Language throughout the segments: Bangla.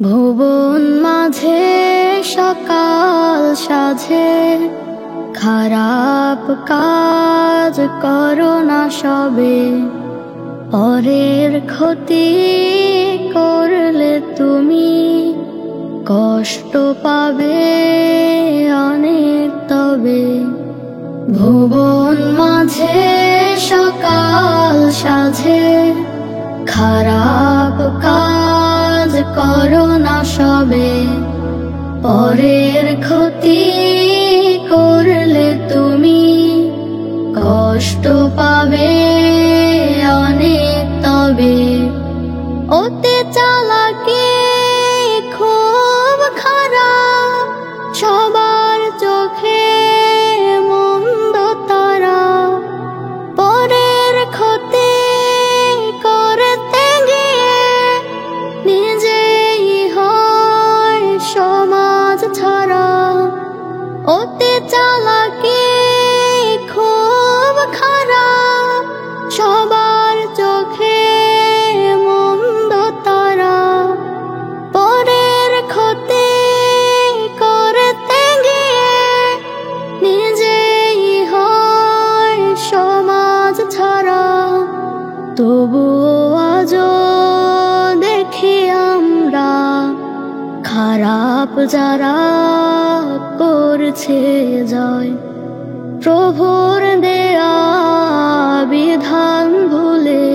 ভুবন মাঝে সকাল সাজে, খারাপ কাজ করো না সবে। পরের ক্ষতি করলে তুমি কষ্ট পাবে অনেক তবে। ভুবন মাঝে সকাল সাজে, খারাপ কাজ করো না সবে। পরের ক্ষতি করলে তুমি কষ্ট পাবে অনেক তবে। ওতে চালাকি খুব খারাপ, সবার চোখে মন্দ তারা। পরের ক্ষতি করতে গিয়ে নিজেই হয় সমাজ ছাড়া। ওতে চালাকি খুব খারাপ, সবার চোখে মন্দ তারা। পরের ক্ষতি করতে গিয়ে নিজেই হয় সমাজ ছাড়া। তবুও আজও দেখি আমরা খারাপ যারা করছে জয়। প্রভুর দেয়া বিধান ভুলে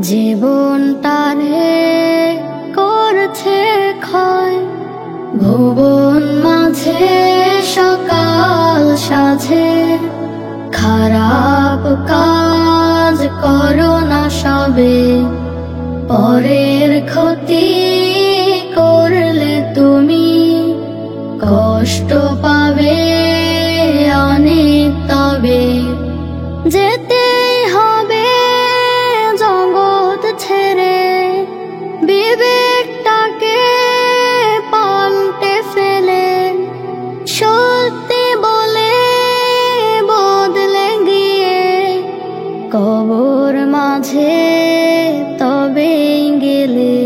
জীবনটারে করছে ক্ষয়। ভুবন মাঝে সকাল সাজে, খারাপ কাজ করো না সবে। পরের ক্ষতি করলে তুমি কষ্ট পাবে অনেক তবে। যেতে হবে জগৎ ছেড়ে, বিবেকটাকে পাল্টে ফেলে। সত্যি বলে বদলে গিয়ে কবর মাঝে তবে গেলে।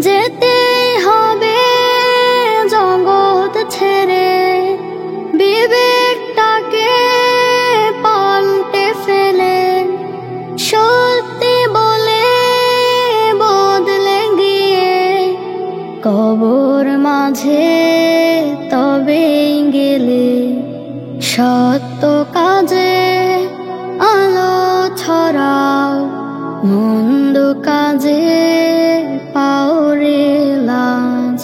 যেতে হবে জগৎ ছেড়ে, বিবেকটাকে পাল্টে ফেলে। সত্যি বলে বদলে গিয়ে কবর মাঝে তবে গেলে। সত্য কাজে আলো ছড়াও, মন্দ কাজে পাও রে লাজ।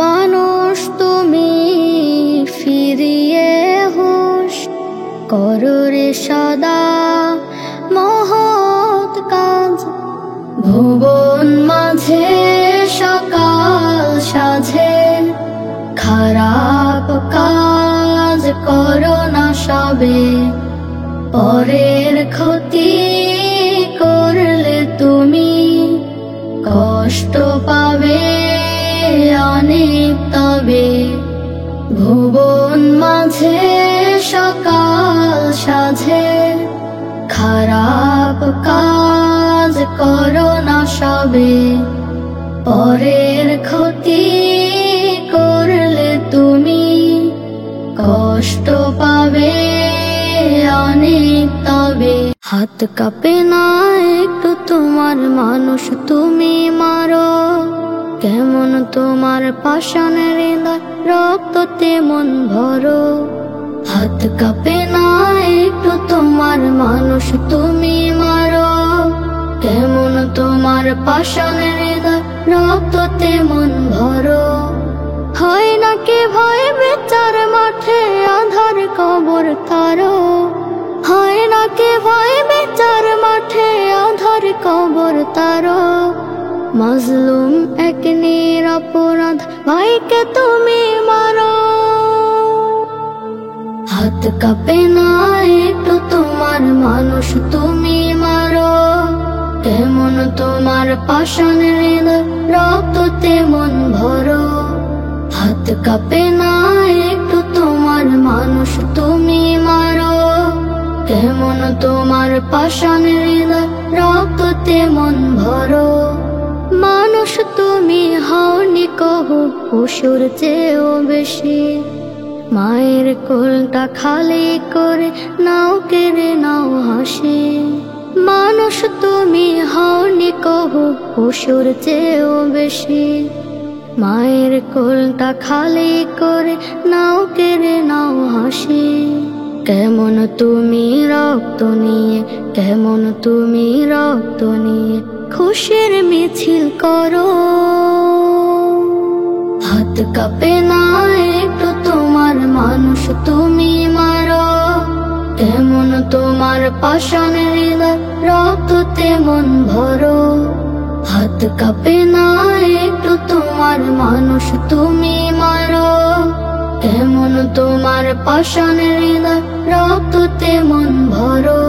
মানুষ তুমি ফিরিয়ে হুঁশ করো রে সদা মহৎ কাজ। ভুবন মাঝে সকাল সাজে, খারাপ কাজ করো না সবে। পরের ক্ষতি করলে তুমি কষ্ট পাবে অনেক তবে। ভুবন মাঝে সকাল সাজে, খারাপ কাজ করো না সবে। পরের ক্ষতি করলে তুমি কষ্ট পাবে অনেক তবে। হাত কাঁপে না একটু তোমার, মানুষ তুমি মারো। কেমন তোমার পাষাণের হৃদয়, রক্ততে মন ভরো। হাত কাঁপে না একটু তোমার, মানুষ তুমি মারো। কেমন তোমার পাষাণের হৃদয়, রক্ততে মন ভরো। হয় নাকি ভয় বিচার মাঠে আধার কবর তারো। হয় নাকি ভয় বিচার মাঠে আধার কবর তারো। মাজলুম এক নিরপরাধ ভাইকে তুমি মারো। হাত কাঁপে না একটু তোমার, মানুষ তুমি মারো। কেমন তোমার পাষাণের হৃদয়, রক্ততে মন ভরো। হাত কাঁপে না একটু তোমার, মানুষ তুমি মারো। কেমন তোমার পাষাণের হৃদয়, রক্ততে মন ভরো। মানুষ তুমি হও হওনি কহু পশুর চেয়েও বেশি। মায়ের কোলটা খালি করে নাও কেড়ে নাও হাসি। মানুষ তুমি হওনি কহু পশুর চেয়েও বেশি। মায়ের কোলটা খালি করে নাও কেড়ে নাও হাসি। কেমন তুমি রক্ত নিয়ে, কেমন তুমি রক্ত নিয়ে খুশির মিছিল করো। হাত কাঁপে না একটু তোমার, মানুষ তুমি মারো। কেমন তোমার পাষাণ হৃদয় রক্ততে মন ভরো। হাত কাঁপে না একটু তোমার, মানুষ তুমি মারো। কেমন তোমার পাষাণ হৃদয় রক্ততে মন ভরো।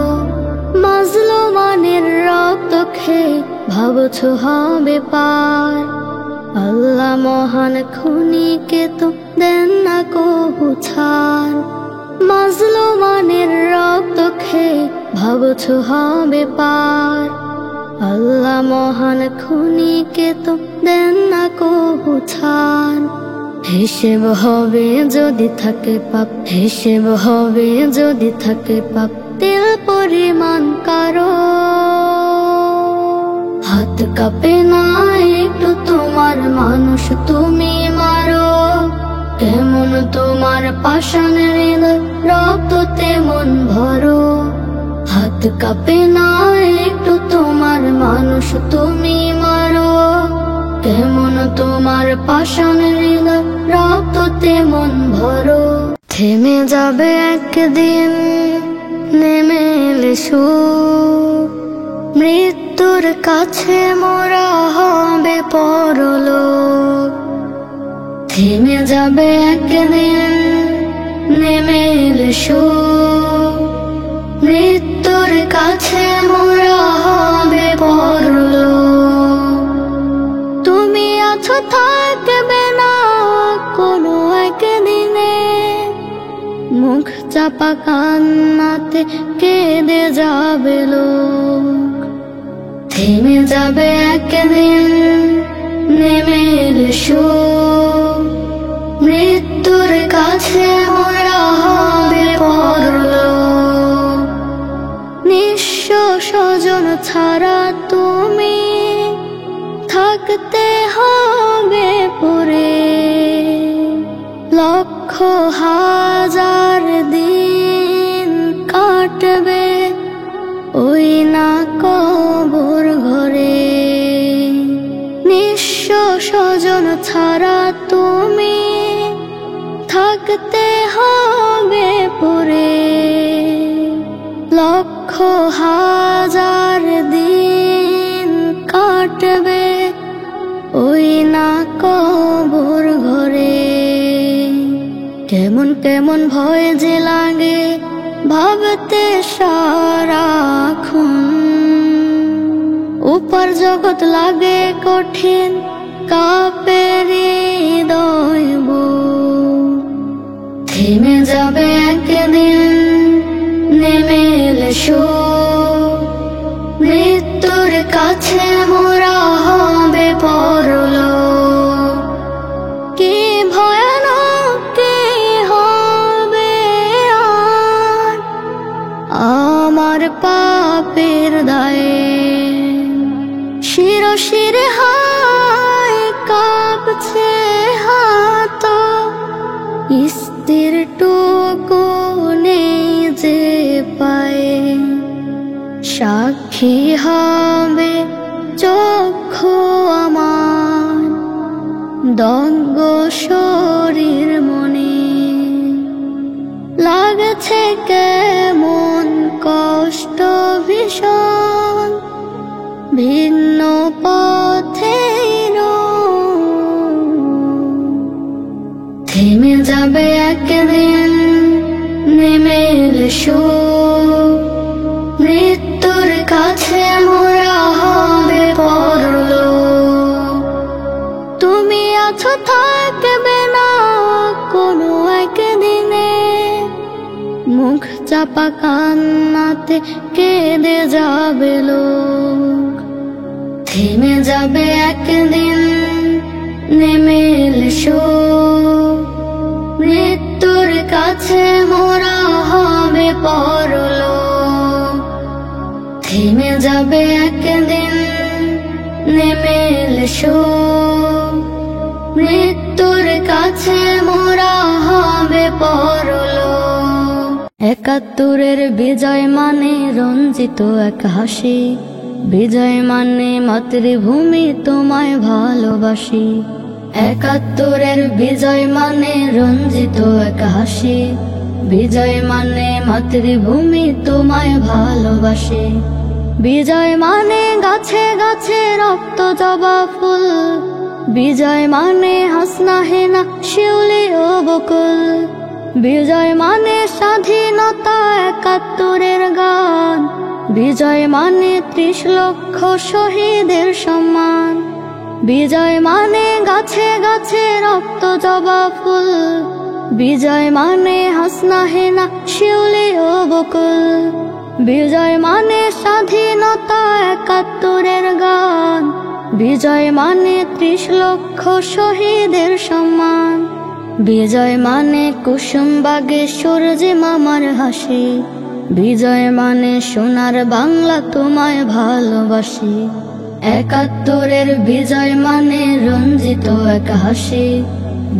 মাজলুমানের রক্ত খেয়ে ভাবছো হবে পার। আল্লাহ মহান খুনিকে তো দেন না কবু ছাড়। মাজলুমানের রক্ত খেয়ে ভাবছো হবে পার। আল্লাহ মহান খুনিকে তো দেন না কবু ছাড়। হিসেব হবে যদি থাকে পাপ, হিসেব হবে যদি থাকে পাপ, তেল পরিমাণ কারো। হাত কাঁপে না একটু তোমার, মানুষ তুমি মারো। কেমন তোমার পাষাণ হৃদয় রক্ততে মন ভরো। হাত কাঁপে না একটু তোমার, মানুষ তুমি মারো। কেমন তোমার পাষাণ হৃদয় রক্ততে মন ভরো। থেমে যাবে একদিন নেমে এলে সুখ। মৃত্যুর কাছে মোরা হবে পরলোক। থেমে যাবে একদিন নেমে এলে সুখ। মৃত্যুর কাছে মোরা হবে পরলোক। তুমি আছো থাকবে না কোনো একদিনে। মুখ চাপা কান্নাতে কেঁদে যাবে লোক। থেমে যাবে একদিন নেমে এলে সুখ। মৃত্যুর কাছে মোরা হবে পরলোক। নিঃস্ব স্বজন ছাড়া তুমি থাকতে হবে পড়ে। লক্ষ হাজার দিন কাটবে ওই না কবর ঘরে। নিঃস্ব স্বজন ছাড়া তুমি থাকতে হবে পড়ে। লক্ষ হাজার দিন কাটবে ওই না কবর ঘরে। কেমন কেমন ভয় যে লাগে ভাবতে সারাক্ষণ। উপর জগৎ লাগে কঠিন কাঁপে হৃদয় বুক। থেমে যাবে একদিন নেমে এলে সুখ। মৃত্যুর কাছে মোরা হবে পরলোক। কি ভয়ানক কি হবে আর আমার পাপের দায়ে। শিরশিরে হায় কাঁপছে হাত, স্থির টুকু নেই যে পায়ে। সাক্ষী হবে চক্ষু আমার, দগ্ধ শরীর মনে। লাগছে কেমন কষ্ট ভীষণ, ভিন্ন পথে থেমে যাবে একদিন নেমে এলে সুখ। মৃত্যুর কাছে মোরা হবে পরলোক। তুমি আছো থাকবে না কোনো একদিনে। মুখ চাপা কান্নাতে কেঁদে যাবে লোক। থেমে যাবে একদিন নেমে এসো। মৃত্যুর কাছে মোরা হবে পরলোক, থেমে যাবে একদিন নেমে এসো। মৃত্যুর কাছে মোরা হবে পরলোক। ৭১-এর বিজয় মানে রঞ্জিত এক হাসি, বিজয় মানে মাতৃভূমি তোমায় ভালোবাসি। ৭১-এর বিজয় মানে রঞ্জিত এক হাসি, বিজয় মানে মাতৃভূমি তোমায় ভালোবাসি। বিজয় মানে গাছে গাছে রক্ত জবা ফুল, বিজয় মানে হাসনা হেনা শিউলি ও বকুল। বিজয় মানে স্বাধীনতা ৭১-এর গান, বিজয় মানে ৩০ লক্ষ শহীদের সম্মান। বিজয় মানে গাছে গাছে রক্ত জবা ফুল, বিজয় মানে হাসনা হেনা শিউলি ও বকুল। বিজয় মানে স্বাধীনতা ৭১-এর গান, বিজয় মানে ৩০ লক্ষ শহীদের সম্মান। বিজয় মানে কুসুমবাগে সূর্যি মামার হাসি, বিজয় মানে সোনার বাংলা তোমায় ভালোবাসি। ৭১-এর বিজয় মানে রঞ্জিত এক হাসি,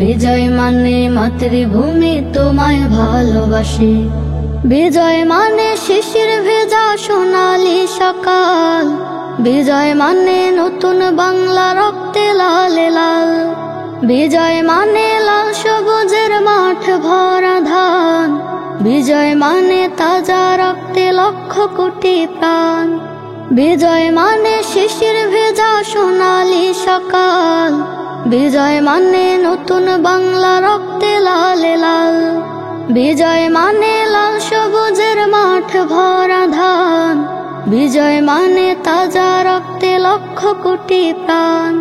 বিজয় মানে মাতৃভূমি তোমায় ভালোবাসি। বিজয় মানে শিশির ভেজা সোনালি সকাল, বিজয় মানে নতুন বাংলা রক্তে লালে লাল। বিজয় মানে লাল সবুজের মাঠ ভরা ধান, বিজয় মানে তাজা রক্তে লক্ষ কোটি প্রাণ। বিজয় মানে শিশির ভেজা সোনালি সকাল, বিজয় মানে নতুন বাংলা রক্তে লালে লাল। বিজয় মানে লাল সবুজের মাঠ ভরা ধান, বিজয় মানে তাজা রক্তে লক্ষ কোটি প্রাণ।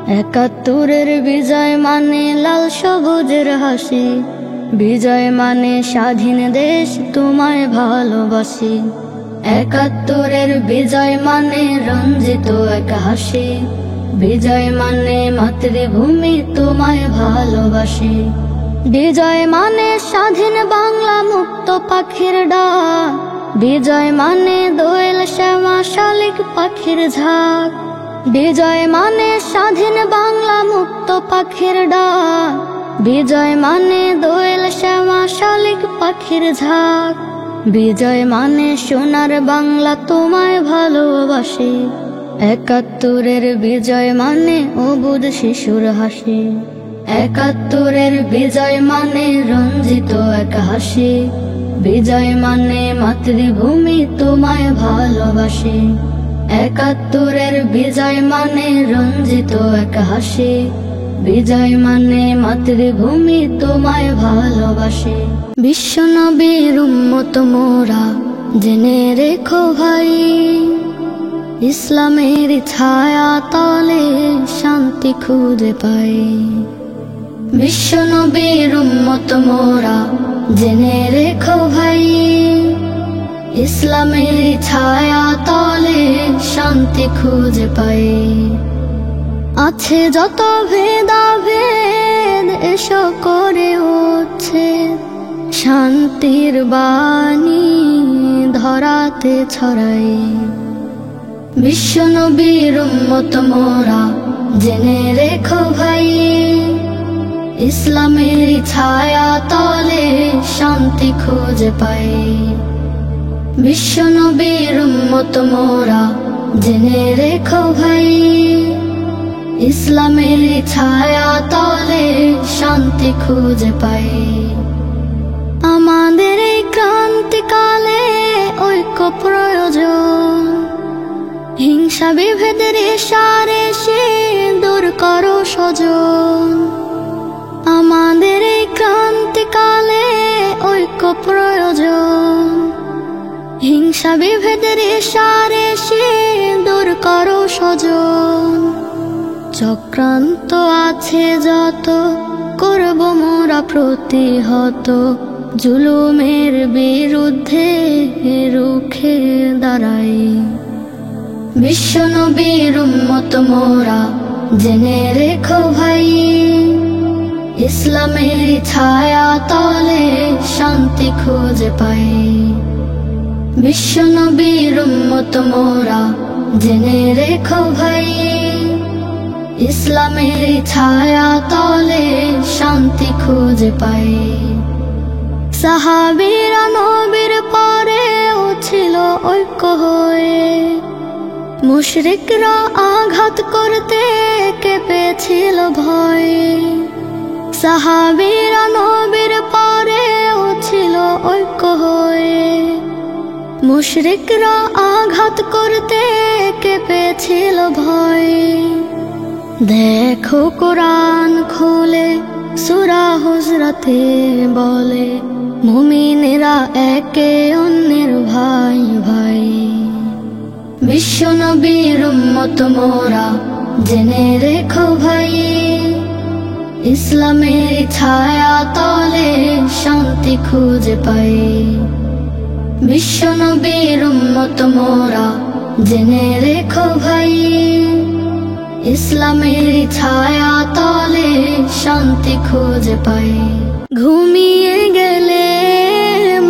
৭১-এর বিজয় মানে লাল সবুজের হাসি, বিজয় মানে স্বাধীন দেশ তোমায় ভালোবাসি। ৭১-এর বিজয় মানে রঞ্জিত এক হাসি, বিজয় মানে মাতৃভূমি তোমায় ভালোবাসি। বিজয় মানে স্বাধীন বাংলা মুক্ত পাখির ডাক, বিজয় মানে দোয়েল শ্যামা শালিক পাখির ঝাঁক। বিজয় মানে স্বাধীন বাংলা মুক্ত পাখির ডাক, বিজয় মানে দোয়েল শ্যামা শালিক পাখির ঝাঁক। বিজয় মানে সোনার বাংলা তোমায় ভালোবাসি। ৭১-এর বিজয় মানে অবুঝ শিশুর হাসি, ৭১-এর বিজয় মানে রঞ্জিত এক হাসি, বিজয় মানে মাতৃভূমি তোমায় ভালোবাসি। ৭১-এর বিজয় মানে রঞ্জিত এক হাসি, বিজয় মানে মাতৃভূমি তোমায় ভালোবাসি। বিশ্বনবীর উম্মত মোরা জেনে রেখো ভাই, ইসলামের ছায়া তলে শান্তি খুঁজে পাই। বিশ্বনবীর উম্মত মোরা জেনে রেখো ভাই, ইসলামের ছায়া তলে শান্তি খুঁজে পাই। আছে যত ভেদাভেদ এসো করে হচ্ছে, শান্তির বাণী ধরাতে ছড়াই। বিশ্বনবীর উম্মত মোরা জেনে রেখো ভাই, ইসলামের ছায়া তলে শান্তি খুঁজে পাই। বিশ্বনবীর উম্মত মোরা জেনে রেখো ভাই, ইসলামের ছায়া তলে শান্তি খুঁজে পাই। আমাদের এই ক্রান্তিকালে ঐক্য প্রয়োজন, হিংসা বিভেদের সারে সে দূর করো স্বজন। আমাদের এই ক্রান্তিকালে ঐক্য প্রয়োজন, হিংসা বিভেদের সারে সে দূর করো স্বজন। চক্রান্ত আছে যত করব মোরা প্রতিহত, জুলুমের বিরুদ্ধে রুখে দাঁড়াই। বিশ্বনবীর উম্মত মোরা জেনে রেখো ভাই, ইসলামের ছায়া তলে শান্তি খুঁজে পাই। বিশ্ব নবীর উম্মত মোরা, জেনে রেখো ভাই, ইসলামের ছায়া তলে শান্তি খুঁজে পাই। সাহাবীরা নবীর পরেও ছিল ঐক্য হয়ে, মুশরিকরা আঘাত করতে কেঁপেছিল ভয়ে। সাহাবীরা নবীর পরেও ছিল ঐক্য হয়ে, মুশরিকরা আঘাত করতে কেঁপেছিল ভয়ে। দেখো কোরআন খুলে সূরা হুজরাতে বলে, মুমিনেরা একে অন্যের ভাই ভাই। বিশ্ব নবীর উম্মত মোরা, জেনে রেখো ভাই, ইসলামের ছায়া তলে শান্তি খুঁজে পাই। বিশ্ব নবীর উম্মত মোরা, জেনে রেখো ভাই, ইসলামের ছায়া তলে শান্তি খুঁজে পাই। ঘুমিয়ে গেলে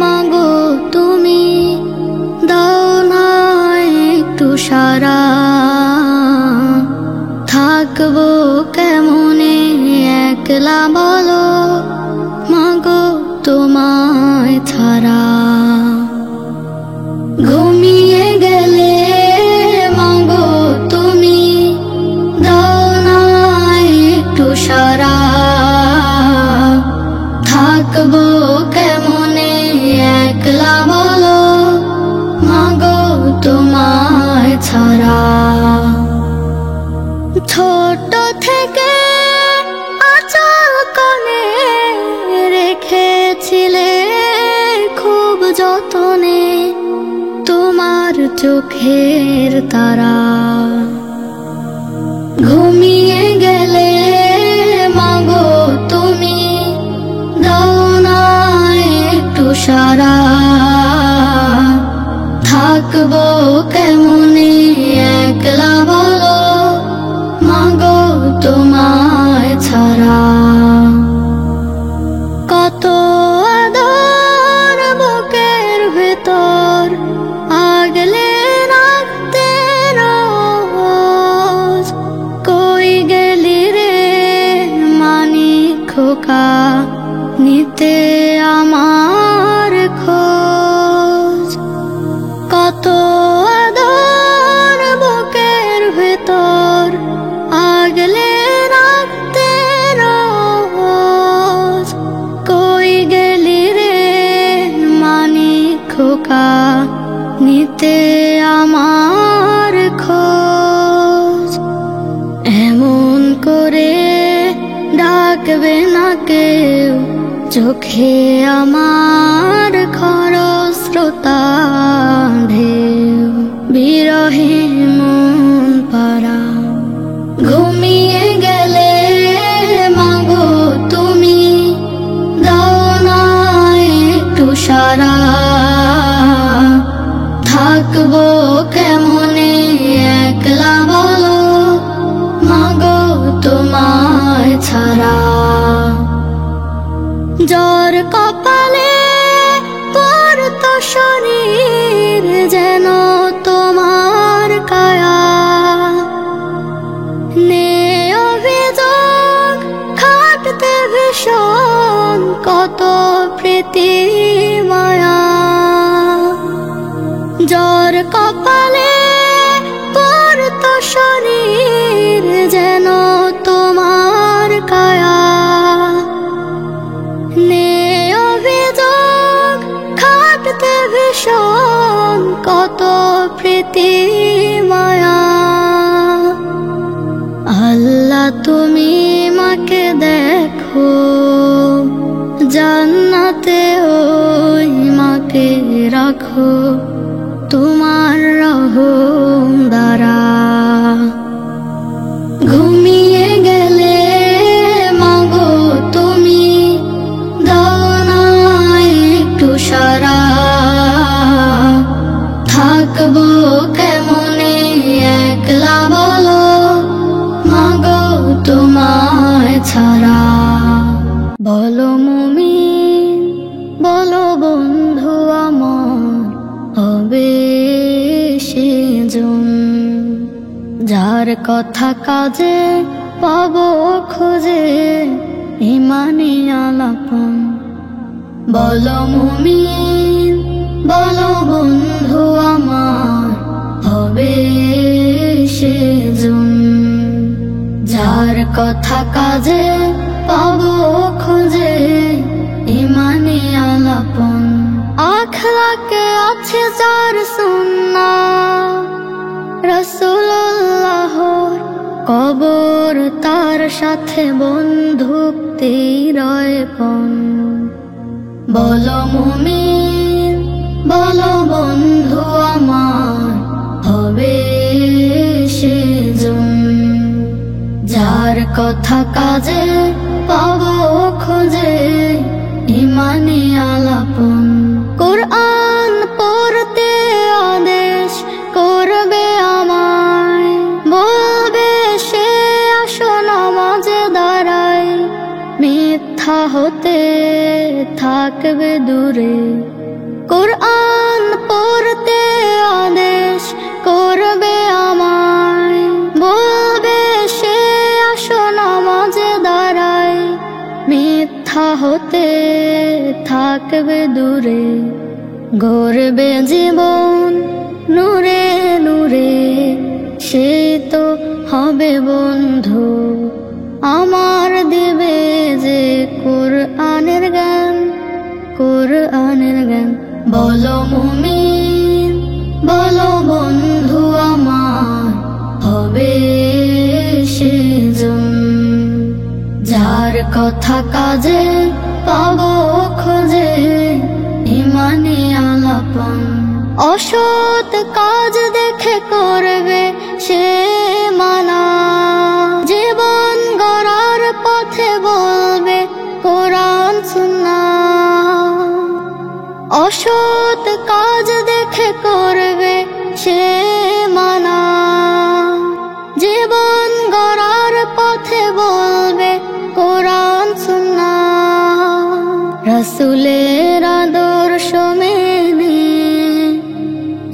মাগো তুমি, দাও না একটু সারা, থাকবো কেমনে একলা বলো মাগো তোমায় ছাড়া। ঘুমিয়ে গেলে মাগো তুমি, দাও না একটু সারা, থাকবো কেমনে একলা বলো মাগো তোমায় ছাড়া। ছোট থেকে আঁচল কোণে রেখেছিলে খুব যতনে তোমার চোখের তারা। ঘুমিয়ে গেলে মাগো তুমি, দাও না একটু সারা, থাকবো কেমনে একলা বলো মাগো তোমায় ছাড়া। কত আদর বুকের ভেতর আগলে রাখতে রোজ, কই গেলি রে মানিক খোকা নিতে আমার খোঁজ। কত আদর বুকের ভেতর আগলে রাখতে রোজ, কই গেলি রে মানিক খোকা নিতে আমার খোঁজ। এমন করে ডাকবে না কেউ, চোখে আমার খরস্রোতা ঢেউ, বিরহে মন পারা। ঘুমিয়ে গেলে মাগো তুমি, দাও না একটু সারা, থাকবো কেমনে একলা বলো মাগো তোমায় ছাড়া। জ্বর কপালে পড়তো শরীর যেন তোমার কায়া, নে অভিযোগ খাটতে ভীষণ কত প্রীতি মায়া। জ্বর কপালে পড়তো শরীর যেন তোমার কায়া, নে অভিযোগ খাটতে ভীষণ কত প্রীতি মায়া। আল্লাহ তুমি মাকে দেখো, জান্নাতে ওই মাকে রাখো তোমার রহম দ্বারা। ঘুমিয়ে গেলে মাগো তুমি, দাও না একটু সারা, থাকবো কেমনে একলা বলো মাগো ছাড়া। বলো মুমিন, বলো বন্ধু আমার, হবে সেজন যার কথা কাজে পাবো খুঁজে ইমানি আলাপন। বলো মুমিন, বলো বন্ধু আমার, হবে সেজন যার কথা কাজে পাবো খুঁজে ইমানি আলাপন। আখলাকে আছে যার সুন্নাহ রাসূলুল্লাহর, কবর তার সাথে বন্ধুত্বেই রয়পন। বলো মুমিন, বলো বন্ধু আমার, হবে সেজন যার কথা কাজে পাবো খুঁজে ইমানি আলাপন। কোরআন পড়তে আদেশ করবে আমায়, বলবে সে আসো নামাজে দাঁড়াই, মিথ্যা হতে থাকবে দূরে। কোরআন পড়তে আদেশ করবে আমায়, বলবে সে আসো নামাজে দাঁড়াই, মিথ্যা হতে থাকবে দূরে। গড়বে জীবন নূরে নূরে, সেই তো হবে বন্ধু আমার, দিবে যে কোরআনের জ্ঞান, কোরআনের জ্ঞান। বলো মুমিন, বলো বন্ধু আমার, হবে সেজন যার কথা কাজে পাবো খুঁজে ইমানি আলাপন। অসৎ কাজ দেখে করবে সে মানা, জীবন গড়ার পথে বলবে কোরআন সুন্নাহ। অসৎ কাজ দেখে করবে সে মানা, জীবন গড়ার পথে বলবে কোরআন সুন্নাহ। রাসূলের আদর্শ মেনে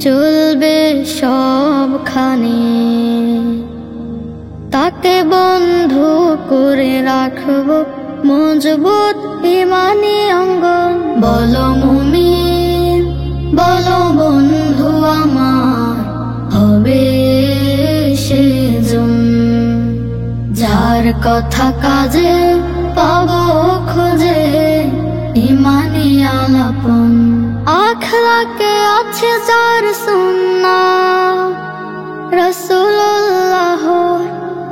চলবে সবখানে, তাকে বন্ধু করে রাখবো মজবুত ইমানি অঙ্গন। বলো মুমিন, বলো বন্ধু আমার, হবে সেজন যার কথা কাজে পাবো খুঁজে ইমানি আলাপন। আখলাকে আছে যার সুন্নাহ রাসূলুল্লাহর,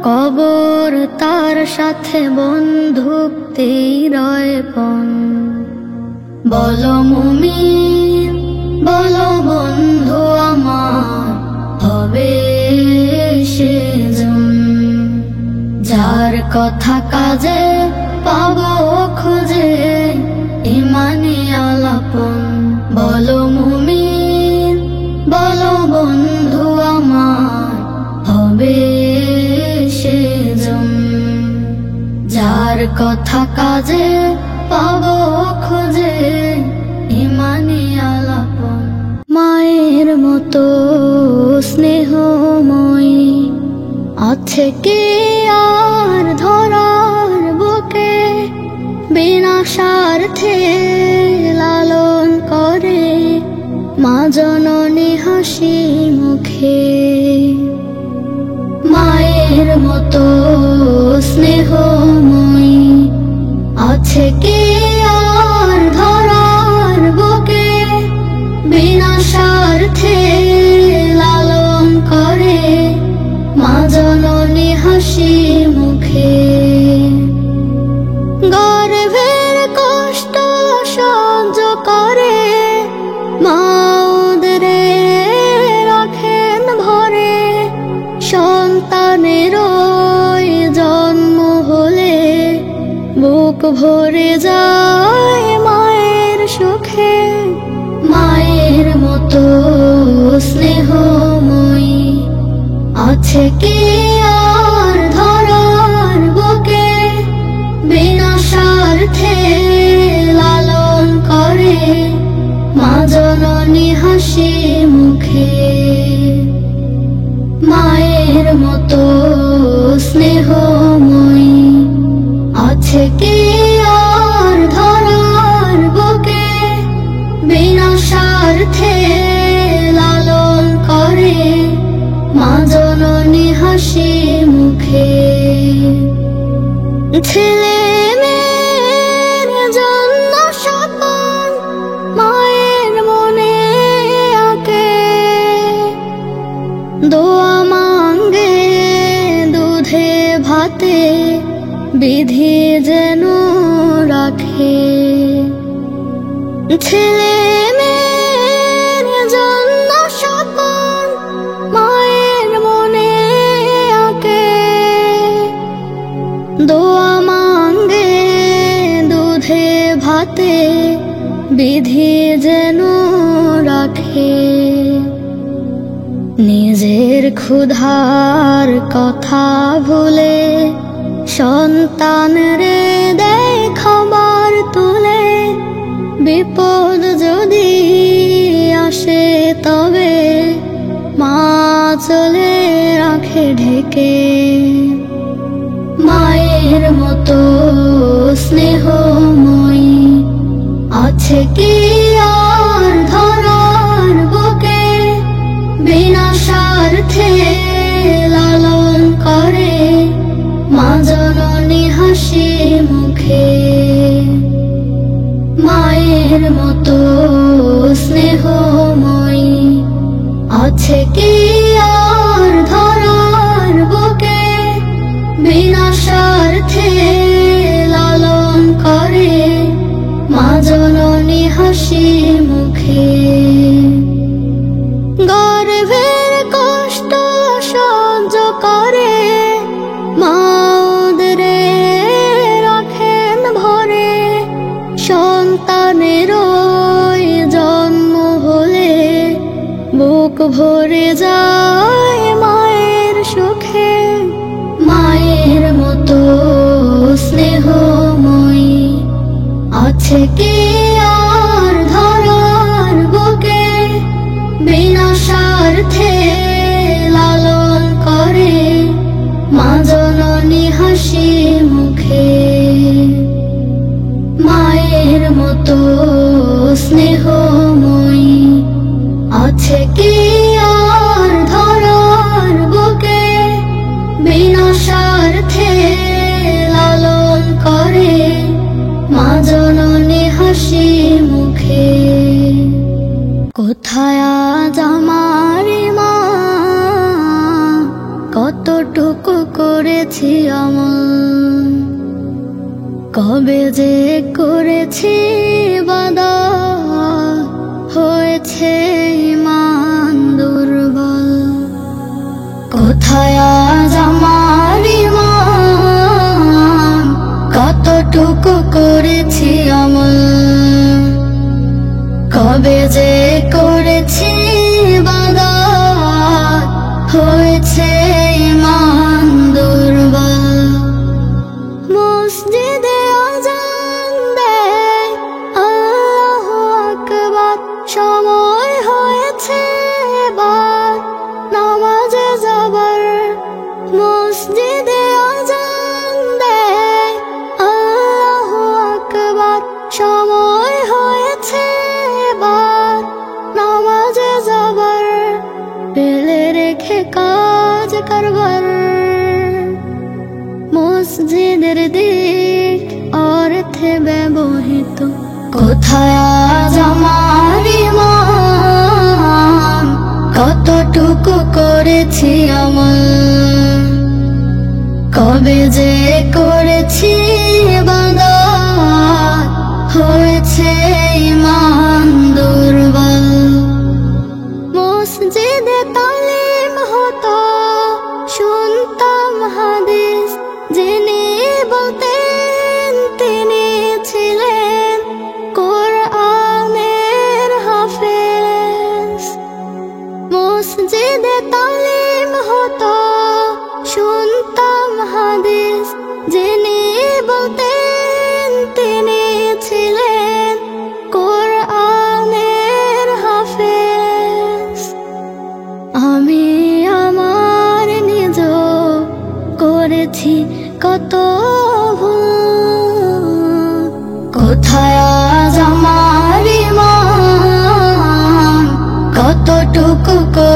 কবর তার সাথে বন্ধুত্বেই রয়পন। বলো মুমিন, বলো বন্ধু আমার, হবে সেজন যার কথা কাজে পাবো খুঁজে ইমানি আলাপন। বলো মুমিন, বলো বন্ধু আমার, হবে সেজন যার কথা কাজে পাবো খুঁজে ইমানি আলাপন। মায়ের মতো স্নেহময়ী আছে কে আর ধরার বুকে, বিনা স্বার্থে লালন করে মা জননী হাসি মুখে। মায়ের মতো স্নেহময়ী আছে কে আর ধরার বুকে, বিনা স্বার্থে লালন করে মা জননী হাসি মুখে। গর্ভের কষ্ট সহ্য করে মা উদরে রাখেন ভরে, সন্তানের জন্ম হলে বুক ভরে যায় মায়ের সুখে। মায়ের মতো স্নেহময়ী আছে কে আর ধরার বুকে, মতো স্নেহময়ী আছে কি আর ধরার বুকে, বিনা স্বার্থে লালন করে মা জননী হাসি মুখে। ছেলে মেয়ের জন্য স্বপন মায়ের মনে আঁকে, দোয়া মাঙ্গে দুধে ভাতে বিধি যেন রাখে। ছেলে মেয়ের জন্য স্বপন মায়ের মনে আঁকে, দোয়া মাঙ্গে দুধে ভাতে বিধি যেন রাখে। নিজের ক্ষুধার কথা ভুলে সন্তান রে দেয় খাবার তুলে, বিপদ যদি আসে তবে মা চলে রাখে ঢেকে। মায়ের মতো স্নেহময়ী আছে কি আর ধরার বুকে, বিনা স্বার্থে লালন করে মা জননী হাসি মুখে। মায়ের মতো স্নেহময়ী আছে কি আর ধরার বুকে, বিনা স্বার্থে লালন করে মা জননী হাসি মুখে। গর্ভের কষ্ট সহ্য করে মা উদরে রাখেন ভরে, সন্তানের জন্ম হলে বুক ভরে যায় মায়ের সুখে। মায়ের মতো স্নেহময়ী আছে কি আর ধরার বুকে, বিনা স্বার্থে লালন করে মা জননী হাসি মুখে। মায়ের মতো স্নেহময়ী আছে কি আর ধরার বুকে, বিনা স্বার্থে লালন করে মা জননী হাসি মুখে। কোথায় আজ আমার মা, কতটুকু করেছি আমল, কবে যে করেছি বাদা, হয়েছে ইমান দুর্বল। কোথায় আজ আমার ইমান, কতটুকু করেছি আমল, কবে যে করেছি বাদা, হয়েছে ইমান দুর্বল। মসজিদে আযান দেয় আল্লাহু আকবার, সময় হয়েছে এবার নামাজে যাবার। মসজিদে আযান দেয় আল্লাহু আকবার, সময় হয়েছে এবার নামাজে যাবার। ফেলে রেখে কাজ করবার মসজিদের দিক অর্থে ব্যবহৃত। কোথায় আজ আমার ইমান, কতটুকু করেছি আমল, কবে যে করেছি বাদা, হয়েছে ইমান দুর্বল। মসজিদে তালিম হতো, শুনতাম হাদিস, যিনি বলতেন তিনি ছিলেন কোরআনের হাফেজ। মসজিদে তালিম হতো, শুনতাম হাদিস, যিনি বলতেন তিনি ছিলেন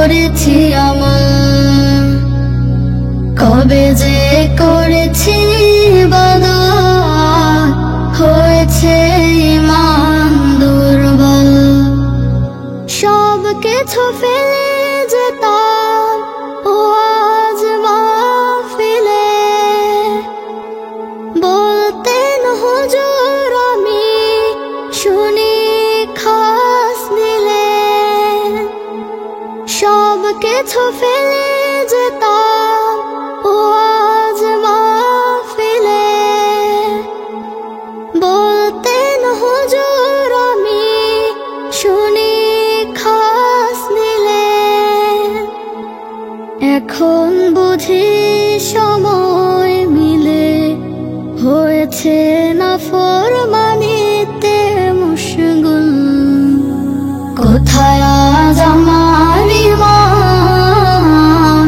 করেছি আমল, কবে যে করেছি ইবাদত, হয়েছে ঈমান দুর্বল। সব কিছু ফেলে যেতাম ওয়াজ মাহফিলে, বলতেন হুজুর আমি শুনি খাস দিলে। সব কিছু ফেলে যেতাম ওয়াজ মাহফিলে, বলতেন হুজুর আমি শুনি খাস দিলে। এখন বুঝি সময় মিলে হয়েছে নাফরমানিতে মশগুল। কোথায় আজ আমার ঈমান,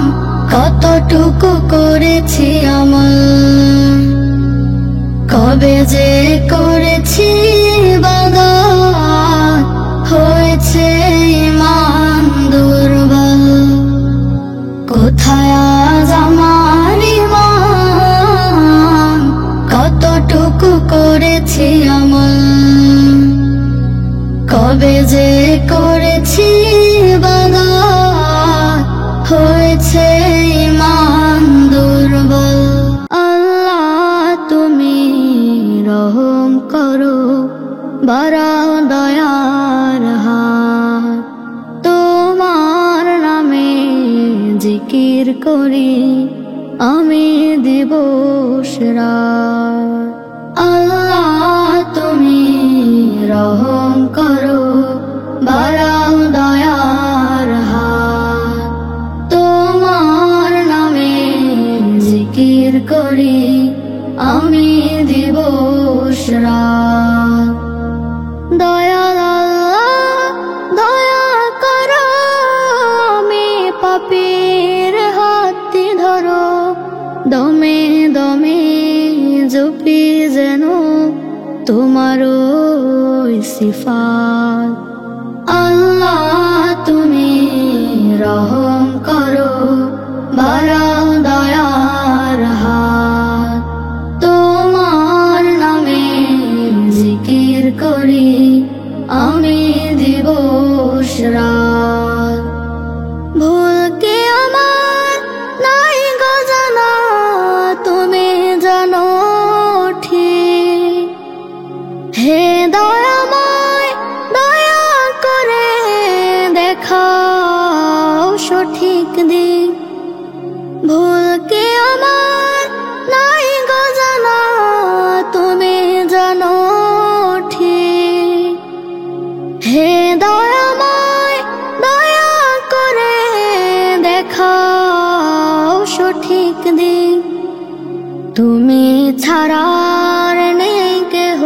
কতটুকু করেছি আমল, কবে যে করেছি ইবাদত, হয়েছে ঈমান দুর্বল। কোথায় আজ আমার ঈমান, কতটুকু করেছি আমল, কবে যে করেছি ইবাদত, হয়েছে ঈমান দুর্বল। আল্লাহ তুমি রহম করো, বাড়াও দয়ার হাত। তোমার নামে জিকির করি আমি দিবস রাত। আল্লাহ তুমি রহম করো, বাড়াও দয়ার হাত। তোমার নামে জিকির করি আমি দিবস রাত। দয়াল আল্লাহ দয়া করো, আমি পাপীর হাতটি ধরো। দমে দমে জপি যেন তোমারও সিফাত। আল্লাহ তুমি রহম করো, বাড়াও দয়ার হাত। তোমার নামে জিকির করি আমি দিবস রাত। ভুল কি আমার নাই গো জানা, তুমি জানো ঠিক। হে দয়াময় দয়া করে দেখাও সঠিক দিক। ভুল কি আমার নাই গো জানা, তুমি জানো ঠিক। হে দয়াময় দয়া করে দেখাও সঠিক দিক। তুমি ছাড়ার নেই কেহ,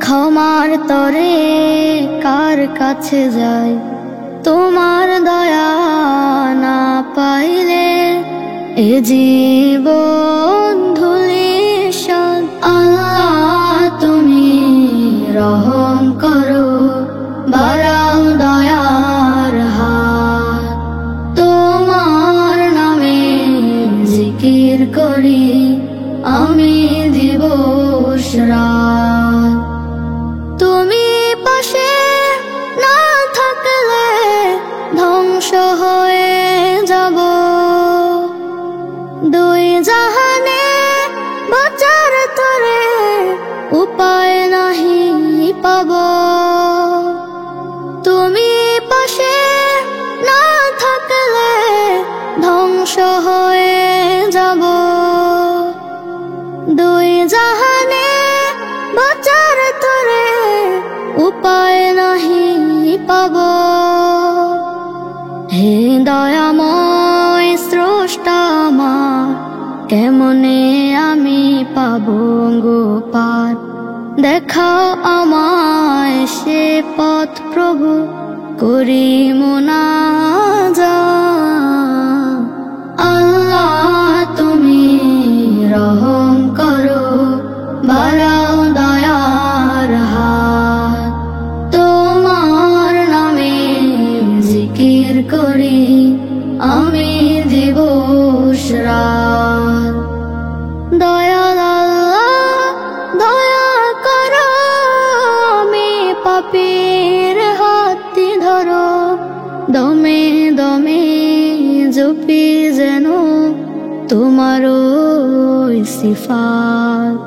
ক্ষমার তরে কার কাছে যায়। তোমার দয়া না পাইলে এ জীবন ধূলিসাৎ। আল্লাহ তুমি রহম করো, বাড়াও দয়ার হাত। তোমার নামে জিকির করি আমি দিবস রাত। তুমি পাশে না থাকলে ধ্বংস হয়ে যাব, দুই জাহানে বাঁচার তরে উপায় নাহি পাব। তুমি পাশে না থাকলে ধ্বংস হয়ে যাব, দুই জাহানে বাঁচার তরে উপায় নাহি পাব। হে দয়াময় স্রষ্টা আমার, কেমনে আমি পাব গো পার। দেখাও আমায় সে পথ প্রভু, করি মুনাজাত। আল্লাহ তুমি রহম করো, বাড়াও দয়ার হাত। তোমার নামে জিকির করি পীর হাতটি ধরো, দমে দমে জপি যেন তোমার ওই সিফাত।